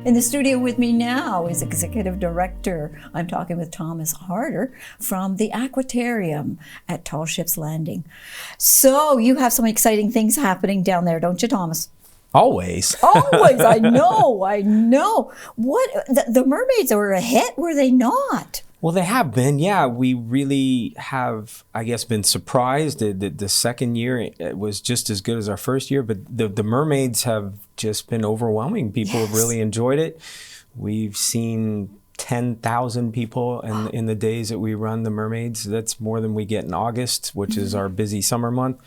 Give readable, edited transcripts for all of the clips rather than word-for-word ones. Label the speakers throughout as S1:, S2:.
S1: In the studio with me now is Executive Director. I'm talking with Thomas Harder from the Aquatarium at Tall Ships Landing. So you have some exciting things happening down there, don't you, Thomas?
S2: Always.
S1: Always. I know. What, the mermaids were a hit, were they not?
S2: Well, they have been, yeah. We really have, I guess, been surprised. The second year it was just as good as our first year, but the mermaids have just been overwhelming. People have really enjoyed it. We've seen 10,000 people in the days that we run the mermaids. That's more than we get in August, which is our busy summer month.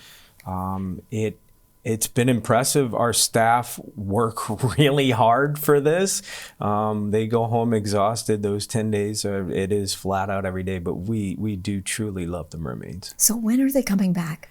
S2: It's been impressive. Our staff work really hard for this. They go home exhausted those 10 days. It is flat out every day, but we do truly love the mermaids.
S1: So when are they coming back?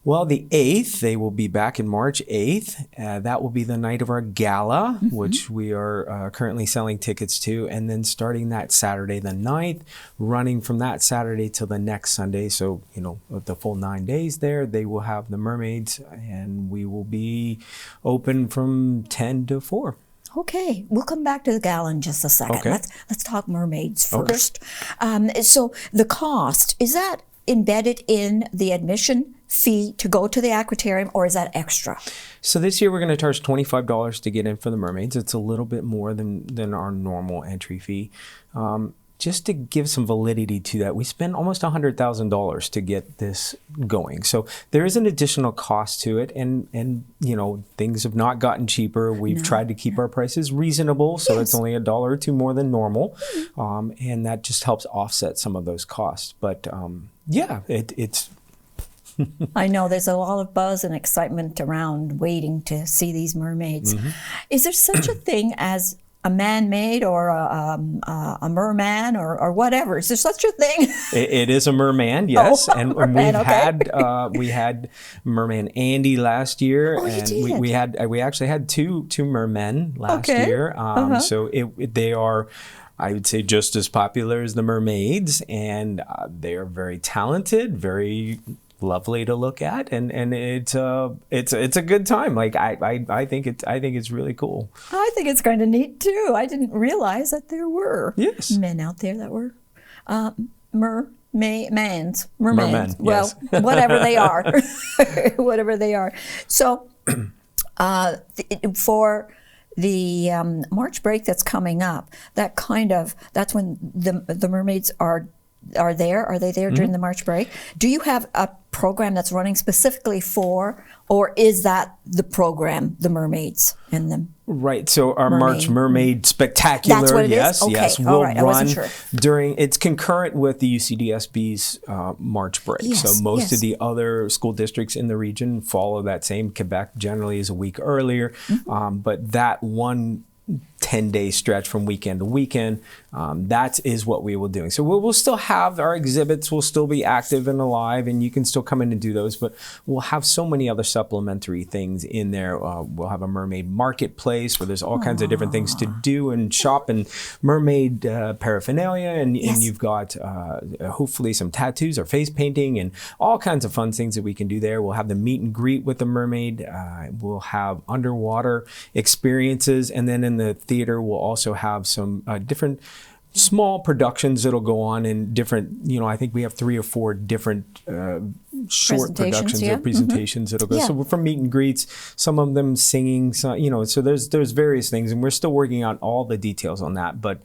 S2: Well, the 8th, they will be back in March 8th. That will be the night of our gala, which we are currently selling tickets to. And then starting that Saturday, the 9th, running from that Saturday till the next Sunday. So, the full 9 days there, they will have the mermaids and we will be open from 10 to 4.
S1: Okay, we'll come back to the gala in just a second.
S2: Okay.
S1: Let's talk mermaids first. Okay. So the cost, is that embedded in the admission fee to go to the aquatarium, or is that extra?
S2: So this year we're going to charge $25 to get in for the mermaids. It's a little bit more than our normal entry fee. Just to give some validity to that, we spent almost $100,000 to get this going. So there is an additional cost to it, and things have not gotten cheaper. We've tried to keep our prices reasonable, so it's only $1 or $2 more than normal, and that just helps offset some of those costs. But it's
S1: I know there's a lot of buzz and excitement around waiting to see these mermaids. Is there such a thing as a man-made or a merman or whatever? Is there such a thing?
S2: It is a merman, yes.
S1: Merman,
S2: We had merman Andy last year,
S1: and
S2: we actually had two mermen last year. So they are, I would say, just as popular as the mermaids, and they are very talented, very lovely to look at, and it's a good time. Like I think it's really cool. I
S1: think it's kind of neat too. I didn't realize that there were men out there that were mermaids. Well, whatever they are, whatever they are. So for the March break that's coming up, that's when the mermaids are there. Are they there during the March break? Do you have a program that's running specifically for, or is that the program, the mermaids and the
S2: Right. So our March Mermaid Spectacular,
S1: that's what it is? Okay.
S2: will
S1: right.
S2: run during. It's concurrent with the UCDSB's March break. So most of the other school districts in the region follow that same. Quebec generally is a week earlier, but that one 10-day stretch from weekend to weekend, that is what we will do. So we'll still have our exhibits, will still be active and alive, and you can still come in and do those, but we'll have so many other supplementary things in there. We'll have a mermaid marketplace where there's all kinds of different things to do and shop, and mermaid paraphernalia, and you've got hopefully some tattoos or face painting and all kinds of fun things that we can do there. We'll have the meet and greet with the mermaid. We'll have underwater experiences, and then in the theater we'll also have some different small productions that'll go on in different, I think we have 3 or 4 different short productions or presentations that'll go. So from meet and greets, some of them singing, so there's various things, and we're still working on all the details on that. But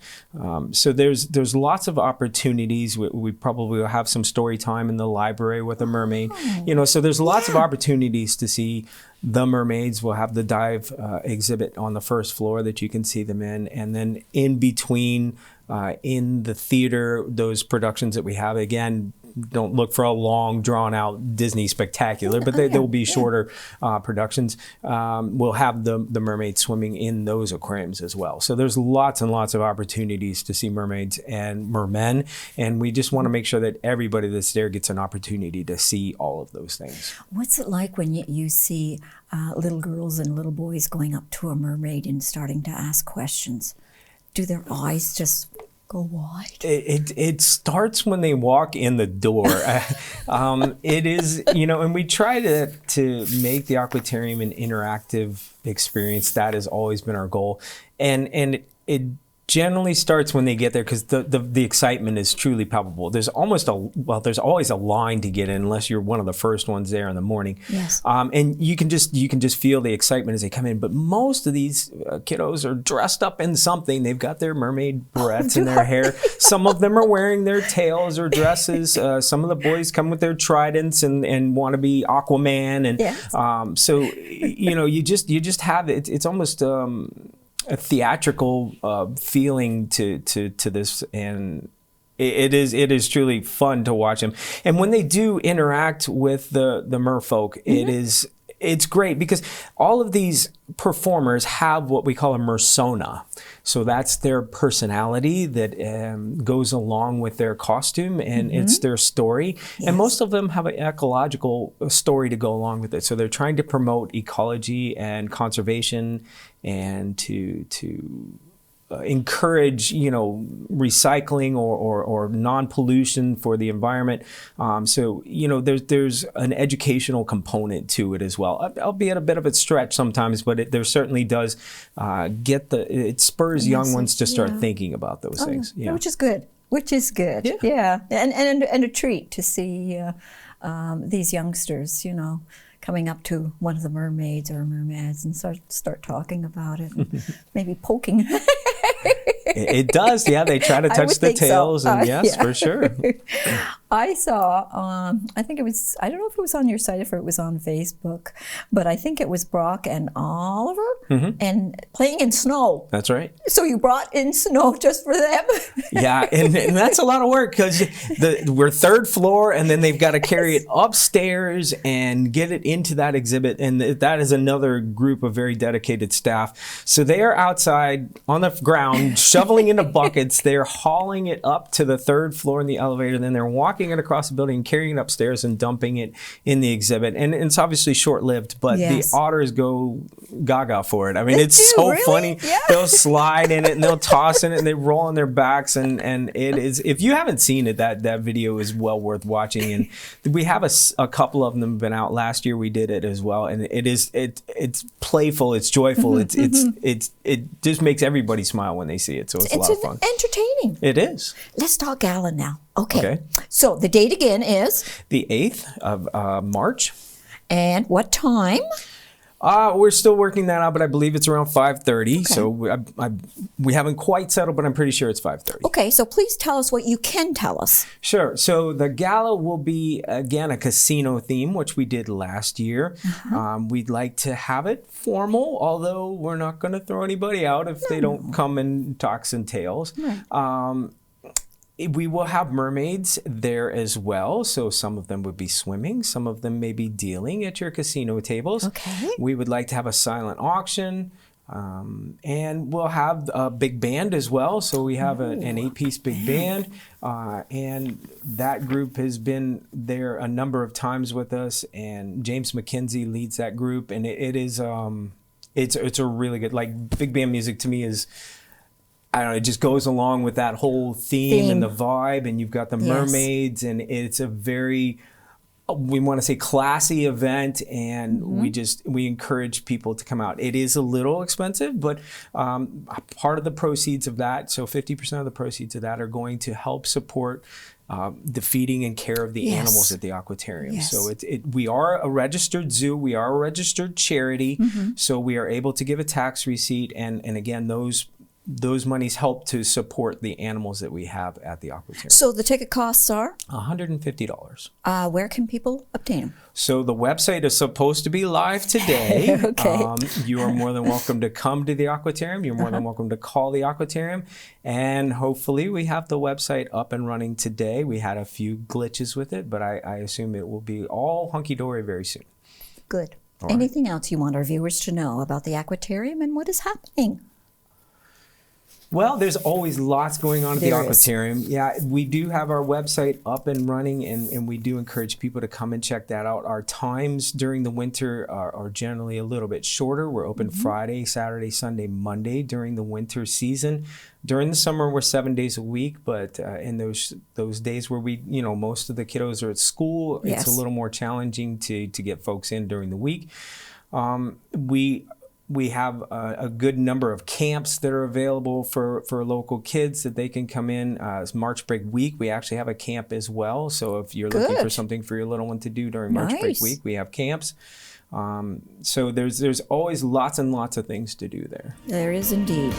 S2: so there's lots of opportunities. We probably will have some story time in the library with a mermaid, so there's lots of opportunities to see the mermaids. We'll have the dive exhibit on the first floor that you can see them in, and then in between in the theater, those productions that we have, again, don't look for a long, drawn-out Disney spectacular, but they will be shorter productions. We'll have the mermaids swimming in those aquariums as well. So there's lots and lots of opportunities to see mermaids and mermen, and we just want to make sure that everybody that's there gets an opportunity to see all of those things.
S1: What's it like when you see little girls and little boys going up to a mermaid and starting to ask questions? Do their eyes just go wide?
S2: It starts when they walk in the door. It is, and we try to make the Aquatarium an interactive experience. That has always been our goal. And it generally starts when they get there, because the excitement is truly palpable. There's always a line to get in, unless you're one of the first ones there in the morning.
S1: Yes.
S2: And you can just feel the excitement as they come in. But most of these kiddos are dressed up in something. They've got their mermaid barrettes in their hair. Some of them are wearing their tails or dresses. Some of the boys come with their tridents and want to be Aquaman. And
S1: yes.
S2: so you just have it. It's almost a theatrical feeling to this, and it is truly fun to watch them. And when they do interact with the merfolk, it's great, because all of these performers have what we call a mersona. So that's their personality that goes along with their costume, and it's their story. Yes. And most of them have an ecological story to go along with it. So they're trying to promote ecology and conservation, and to encourage, recycling or non-pollution for the environment. So, there's an educational component to it as well, albeit a bit of a stretch sometimes, but there certainly does it spurs young ones to start thinking about those things. Yeah.
S1: Which is good. Yeah. And a treat to see these youngsters, coming up to one of the mermaids or mermaids and start talking about it, and maybe poking.
S2: It does, yeah. They try to touch the tails, so. And yes, for sure.
S1: I saw, I think it was, I don't know if it was on your site, if it was on Facebook, but I think it was Brock and Oliver and playing in snow.
S2: That's right.
S1: So you brought in snow just for them?
S2: Yeah, and that's a lot of work, because we're third floor, and then they've got to carry it upstairs and get it into that exhibit, and that is another group of very dedicated staff. So they are outside on the ground, shoveling into buckets. They're hauling it up to the third floor in the elevator, and then they're walking it across the building, carrying it upstairs and dumping it in the exhibit. And it's obviously short-lived, but the otters go gaga for it. I mean, it's so funny. Yeah. They'll slide in it, and they'll toss in it, and they roll on their backs, and it is, if you haven't seen it, that video is well worth watching. And we have a couple of them been out. Last year we did it as well, and it's playful, it's joyful, it just makes everybody smile when they see it. So it's a lot of fun.
S1: Entertaining.
S2: It is.
S1: Let's talk gala now. Okay. So the date again is?
S2: The 8th of March.
S1: And what time?
S2: We're still working that out, but I believe it's around 5:30. Okay. So we haven't quite settled, but I'm pretty sure it's 5:30.
S1: Okay, so please tell us what you can tell us.
S2: Sure. So the gala will be, again, a casino theme, which we did last year. We'd like to have it formal, although we're not going to throw anybody out if they don't come in tux and tails. Right. We will have mermaids there as well. So some of them would be swimming. Some of them may be dealing at your casino tables. Okay. We would like to have a silent auction. And we'll have a big band as well. So we have an 8-piece big band. And that group has been there a number of times with us. And James McKenzie leads that group. And it is, it's a really good, like, big band music to me is, I don't know, it just goes along with that whole theme and the vibe, and you've got the mermaids, and it's a very, we want to say, classy event, and we encourage people to come out. It is a little expensive, but part of the proceeds of that, so 50% of the proceeds of that, are going to help support the feeding and care of the animals at the Aquatarium. Yes. So we are a registered zoo. We are a registered charity. So we are able to give a tax receipt, and again, those monies help to support the animals that we have at the Aquatarium.
S1: So the ticket costs are?
S2: $150.
S1: Where can people obtain them?
S2: So the website is supposed to be live today.
S1: Okay.
S2: You are more than welcome to come to the Aquatarium. You're more than welcome to call the Aquatarium. And hopefully we have the website up and running today. We had a few glitches with it, but I assume it will be all hunky-dory very soon.
S1: Good. Anything else you want our viewers to know about the Aquatarium and what is happening?
S2: Well, there's always lots going on at the
S1: There is.
S2: Aquatarium. Yeah, we do have our website up and running, and we do encourage people to come and check that out. Our times during the winter are generally a little bit shorter. We're open Friday, Saturday, Sunday, Monday during the winter season. During the summer, we're 7 days a week, but in those days where we, most of the kiddos are at school,
S1: Yes.
S2: it's a little more challenging to get folks in during the week. We have a good number of camps that are available for local kids that they can come in. It's March Break Week. We actually have a camp as well. So if you're looking for
S1: Good.
S2: something for your little one to do during March Break
S1: Nice.
S2: Week, we have camps. So there's always lots and lots of things to do there.
S1: There is indeed.